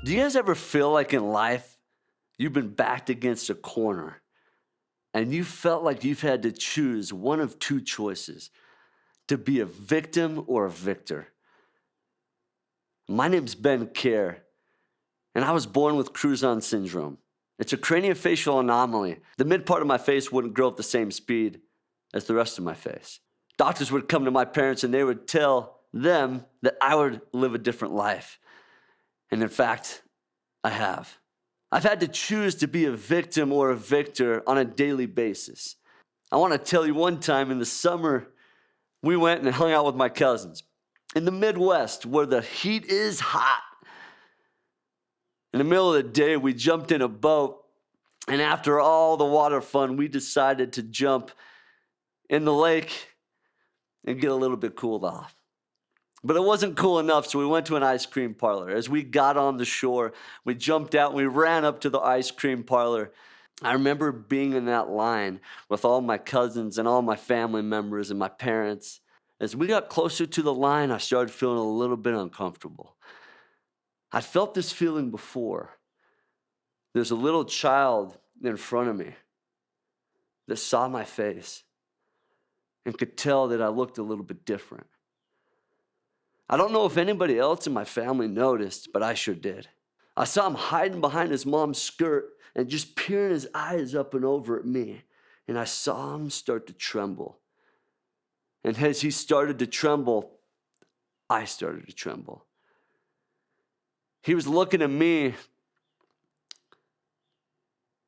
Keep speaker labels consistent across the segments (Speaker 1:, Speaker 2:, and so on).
Speaker 1: Do you guys ever feel like in life you've been backed against a corner and you felt like you've had to choose one of two choices, to be a victim or a victor? My name's Ben Kerr, and I was born with Cruzon syndrome. It's a craniofacial anomaly. The mid part of my face wouldn't grow at the same speed as the rest of my face. Doctors would come to my parents and they would tell them that I would live a different life. And in fact, I have. I've had to choose to be a victim or a victor on a daily basis. I want to tell you, one time in the summer, we went and hung out with my cousins in the Midwest where the heat is hot. In the middle of the day, we jumped in a boat, and after all the water fun, we decided to jump in the lake and get a little bit cooled off. But it wasn't cool enough, so we went to an ice cream parlor. As we got on the shore, we jumped out and we ran up to the ice cream parlor. I remember being in that line with all my cousins and all my family members and my parents. As we got closer to the line, I started feeling a little bit uncomfortable. I felt this feeling before. There's a little child in front of me that saw my face and could tell that I looked a little bit different. I don't know if anybody else in my family noticed, but I sure did. I saw him hiding behind his mom's skirt and just peering his eyes up and over at me. And I saw him start to tremble. And as he started to tremble, I started to tremble. He was looking at me,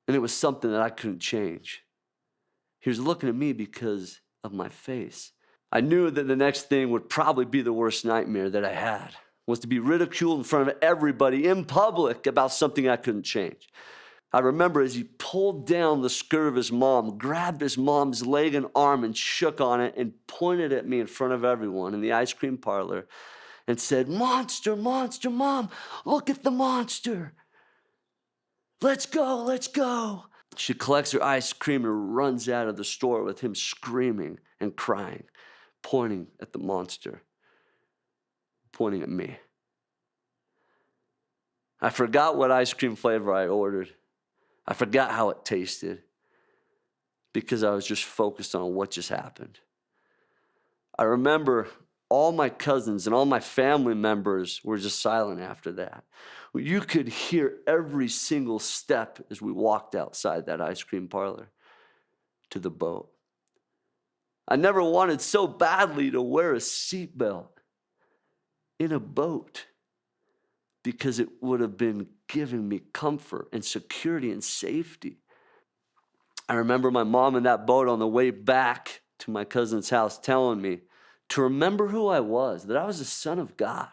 Speaker 1: and it was something that I couldn't change. He was looking at me because of my face. I knew that the next thing would probably be the worst nightmare that I had, was to be ridiculed in front of everybody in public about something I couldn't change. I remember as he pulled down the skirt of his mom, grabbed his mom's leg and arm and shook on it and pointed at me in front of everyone in the ice cream parlor and said, "Monster, monster, Mom, look at the monster. Let's go, let's go." She collects her ice cream and runs out of the store with him screaming and crying, pointing at the monster, pointing at me. I forgot what ice cream flavor I ordered. I forgot how it tasted because I was just focused on what just happened. I remember all my cousins and all my family members were just silent after that. You could hear every single step as we walked outside that ice cream parlor to the boat. I never wanted so badly to wear a seatbelt in a boat because it would have been giving me comfort and security and safety. I remember my mom in that boat on the way back to my cousin's house telling me to remember who I was, that I was a son of God.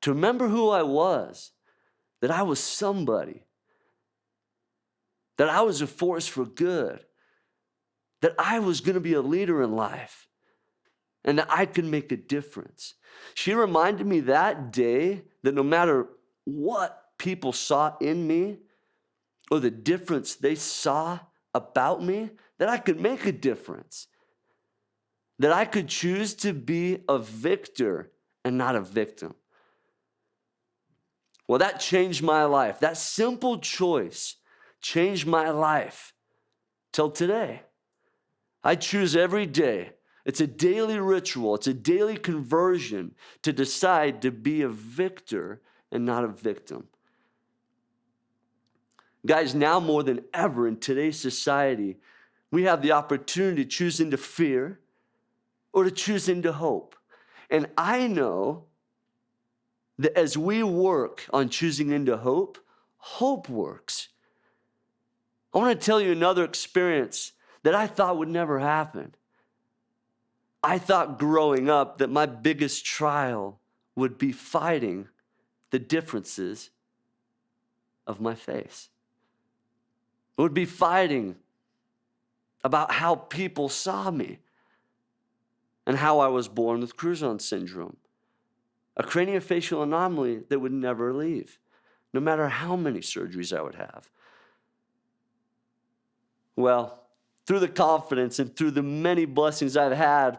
Speaker 1: To remember who I was, that I was somebody, that I was a force for good, that I was going to be a leader in life, and that I could make a difference. She reminded me that day that no matter what people saw in me or the difference they saw about me, that I could make a difference, that I could choose to be a victor and not a victim. Well, that changed my life. That simple choice changed my life till today. I choose every day. It's a daily ritual. It's a daily conversion to decide to be a victor and not a victim. Guys, now more than ever in today's society, we have the opportunity to choose into fear or to choose into hope. And I know that as we work on choosing into hope, hope works. I want to tell you another experience that I thought would never happen. I thought growing up that my biggest trial would be fighting the differences of my face. It would be fighting about how people saw me and how I was born with Cruzon syndrome, a craniofacial anomaly that would never leave, no matter how many surgeries I would have. Well, through the confidence and through the many blessings I've had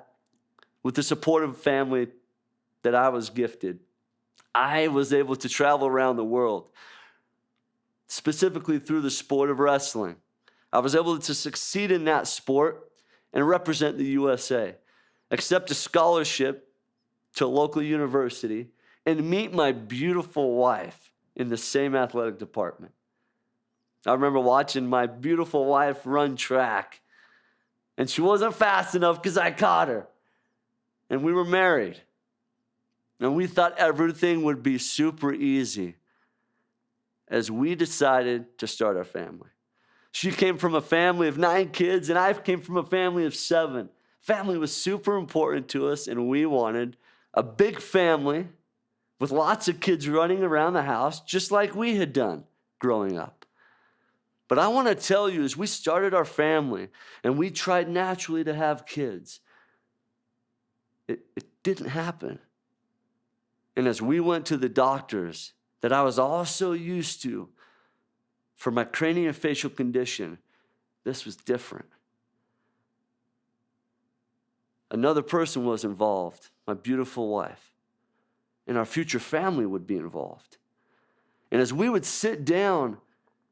Speaker 1: with the supportive family that I was gifted, I was able to travel around the world, specifically through the sport of wrestling. I was able to succeed in that sport and represent the USA, accept a scholarship to a local university, and meet my beautiful wife in the same athletic department. I remember watching my beautiful wife run track, and she wasn't fast enough because I caught her. And we were married. And we thought everything would be super easy as we decided to start our family. She came from a family of 9 kids, and I came from a family of 7. Family was super important to us, and we wanted a big family with lots of kids running around the house, just like we had done growing up. But I want to tell you, as we started our family and we tried naturally to have kids, it didn't happen. And as we went to the doctors that I was also used to for my craniofacial condition, this was different. Another person was involved, my beautiful wife, and our future family would be involved. And as we would sit down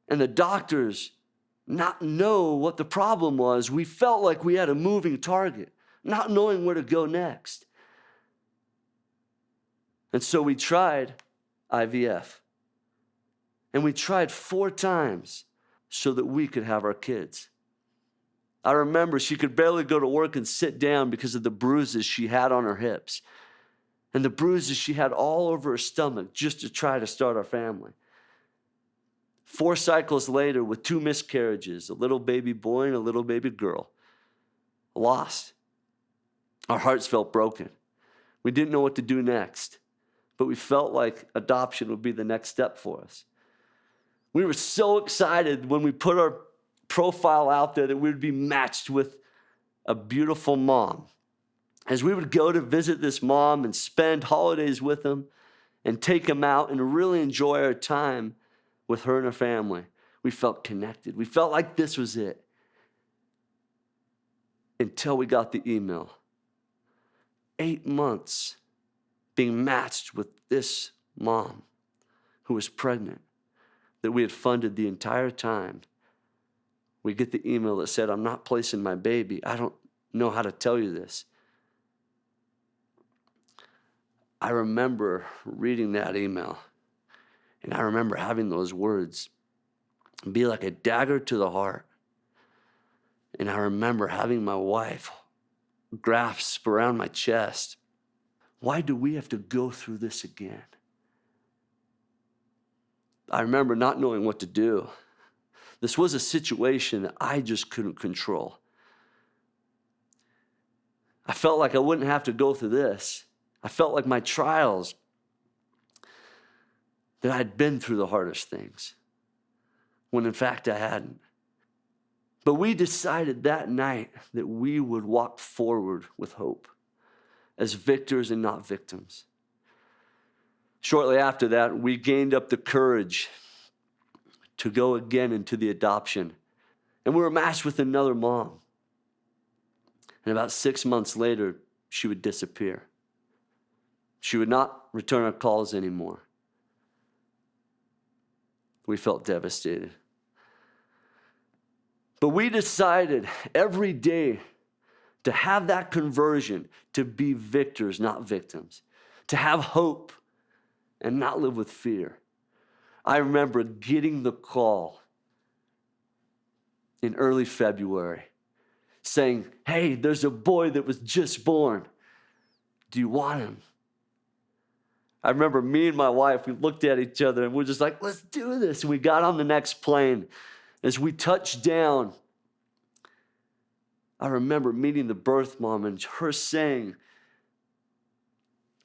Speaker 1: and the doctors not know what the problem was, we felt like we had a moving target, not knowing where to go next. And so we tried IVF. And we tried 4 times so that we could have our kids. I remember she could barely go to work and sit down because of the bruises she had on her hips and the bruises she had all over her stomach just to try to start our family. 4 cycles later, with 2 miscarriages, a little baby boy and a little baby girl, lost. Our hearts felt broken. We didn't know what to do next, but we felt like adoption would be the next step for us. We were so excited when we put our profile out there that we would be matched with a beautiful mom. As we would go to visit this mom and spend holidays with them and take them out and really enjoy our time with her and her family, we felt connected. We felt like this was it. Until we got the email. 8 months being matched with this mom who was pregnant that we had funded the entire time. We get the email that said, "I'm not placing my baby. I don't know how to tell you this." I remember reading that email, and I remember having those words be like a dagger to the heart. And I remember having my wife grasp around my chest. Why do we have to go through this again? I remember not knowing what to do. This was a situation that I just couldn't control. I felt like I wouldn't have to go through this. I felt like my trials, that I'd been through the hardest things, when in fact I hadn't. But we decided that night that we would walk forward with hope, as victors and not victims. Shortly after that, we gained up the courage to go again into the adoption. And we were matched with another mom. And about 6 months later, she would disappear. She would not return our calls anymore. We felt devastated. But we decided every day to have that conversion, to be victors, not victims, to have hope and not live with fear. I remember getting the call in early February saying, "Hey, there's a boy that was just born. Do you want him?" I remember me and my wife, we looked at each other and we're just like, "Let's do this." And we got on the next plane. As we touched down, I remember meeting the birth mom and her saying,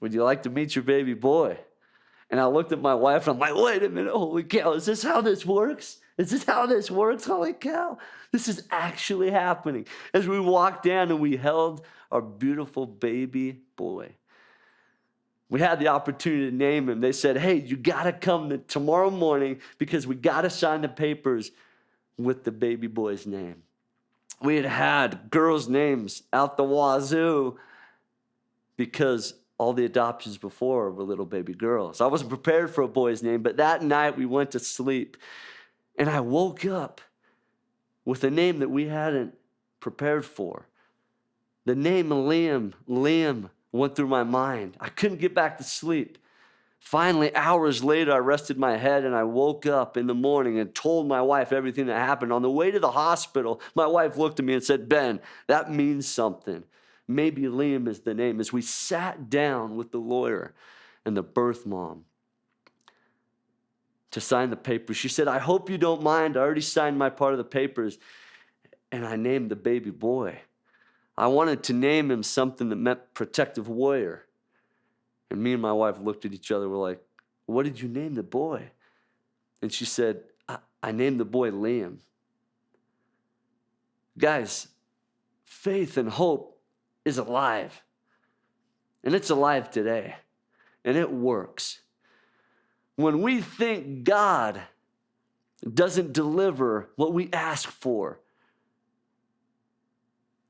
Speaker 1: "Would you like to meet your baby boy?" And I looked at my wife and I'm like, "Wait a minute, holy cow, is this how this works? Is this how this works? Holy cow, this is actually happening." As we walked down and we held our beautiful baby boy. We had the opportunity to name him. They said, "Hey, you got to come tomorrow morning because we got to sign the papers with the baby boy's name." We had girls' names out the wazoo because all the adoptions before were little baby girls. I wasn't prepared for a boy's name, but that night we went to sleep, and I woke up with a name that we hadn't prepared for. The name Liam went through my mind. I couldn't get back to sleep. Finally, hours later, I rested my head and I woke up in the morning and told my wife everything that happened. On the way to the hospital, my wife looked at me and said, "Ben, that means something. Maybe Liam is the name." As we sat down with the lawyer and the birth mom to sign the papers, she said, "I hope you don't mind. I already signed my part of the papers." And I named the baby boy. I wanted to name him something that meant protective warrior. And me and my wife looked at each other. We're like, "What did you name the boy?" And she said, I named the boy Liam. Guys, faith and hope is alive. And it's alive today. And it works. When we think God doesn't deliver what we ask for,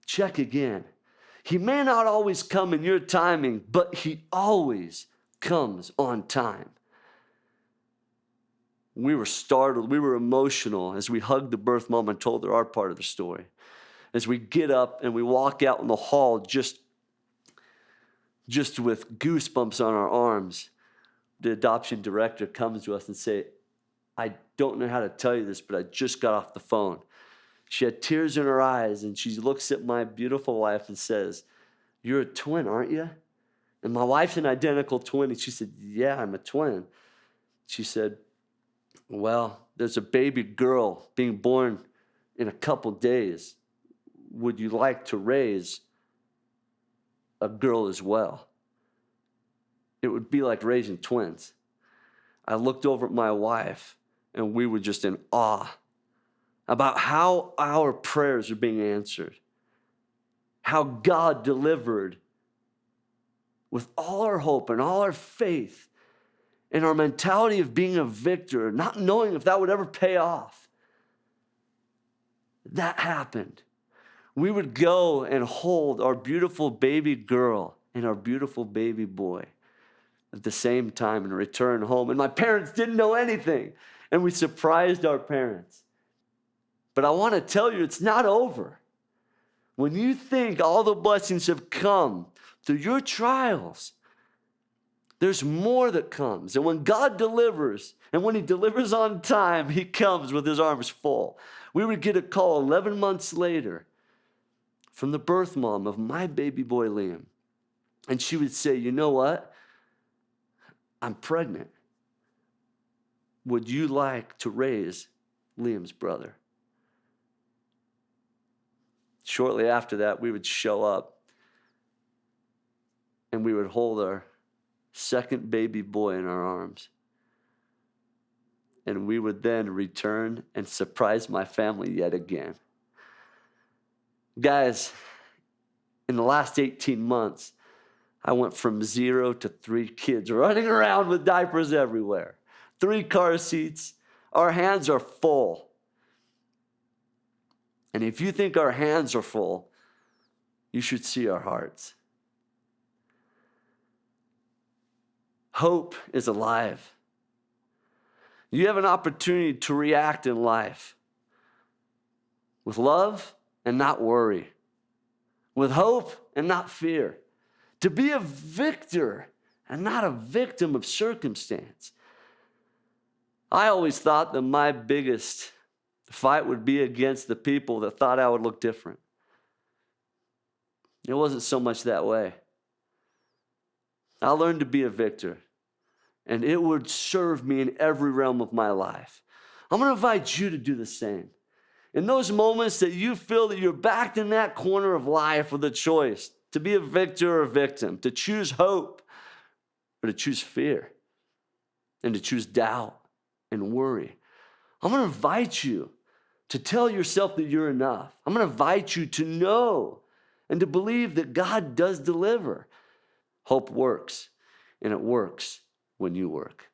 Speaker 1: check again. He may not always come in your timing, but he always comes on time. We were startled. We were emotional as we hugged the birth mom and told her our part of the story. As we get up and we walk out in the hall just with goosebumps on our arms, the adoption director comes to us and says, "I don't know how to tell you this, but I just got off the phone." She had tears in her eyes, and she looks at my beautiful wife and says, "You're a twin, aren't you?" And my wife's an identical twin. And she said, "Yeah, I'm a twin." She said, "Well, there's a baby girl being born in a couple days. Would you like to raise a girl as well? It would be like raising twins." I looked over at my wife, and we were just in awe about how our prayers are being answered, how God delivered with all our hope and all our faith and our mentality of being a victor, not knowing if that would ever pay off. That happened. We would go and hold our beautiful baby girl and our beautiful baby boy at the same time and return home. And my parents didn't know anything, and we surprised our parents. But I want to tell you, it's not over. When you think all the blessings have come through your trials, there's more that comes. And when God delivers, and when he delivers on time, he comes with his arms full. We would get a call 11 months later from the birth mom of my baby boy, Liam. And she would say, "You know what? I'm pregnant. Would you like to raise Liam's brother?" Shortly after that, we would show up and we would hold our second baby boy in our arms. And we would then return and surprise my family yet again. Guys, in the last 18 months, I went from 0 to 3 kids running around with diapers everywhere, 3 car seats. Our hands are full. And if you think our hands are full, you should see our hearts. Hope is alive. You have an opportunity to react in life with love and not worry, with hope and not fear, to be a victor and not a victim of circumstance. I always thought that my biggest fight would be against the people that thought I would look different. It wasn't so much that way. I learned to be a victor, and it would serve me in every realm of my life. I'm going to invite you to do the same. In those moments that you feel that you're backed in that corner of life with a choice to be a victor or a victim, to choose hope or to choose fear, and to choose doubt and worry, I'm going to invite you to tell yourself that you're enough. I'm going to invite you to know and to believe that God does deliver. Hope works, and it works when you work.